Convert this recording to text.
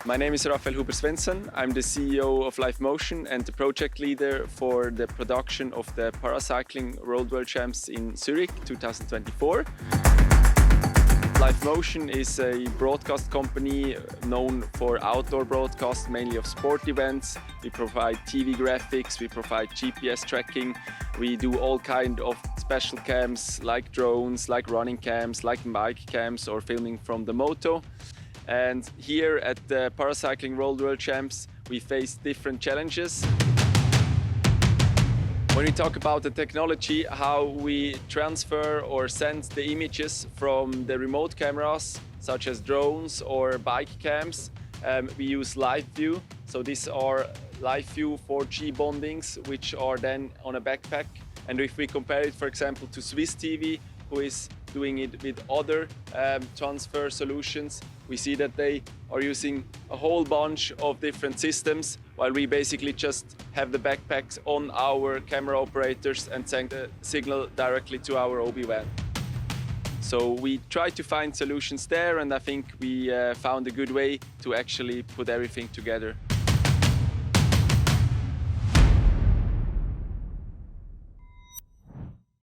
My name is Raphael Huber-Svensson. I'm the CEO of Livemotion and the project leader for the production of the Paracycling World World Champs in Zurich 2024. Livemotion is a broadcast company known for outdoor broadcasts, mainly of sport events. We provide TV graphics, we provide GPS tracking. We do all kind of special cams like drones, like running cams, like bike cams or filming from the moto. And here at the Paracycling World World Champs, we face different challenges. When we talk about the technology, how we transfer or send the images from the remote cameras, such as drones or bike cams, we use LiveU. So these are LiveU 4G bondings, which are then on a backpack. And if we compare it, for example, to Swiss TV, who is doing it with other transfer solutions, we see that they are using a whole bunch of different systems, while we basically just have the backpacks on our camera operators and send the signal directly to our OB van. So we tried to find solutions there, and I think we found a good way to actually put everything together.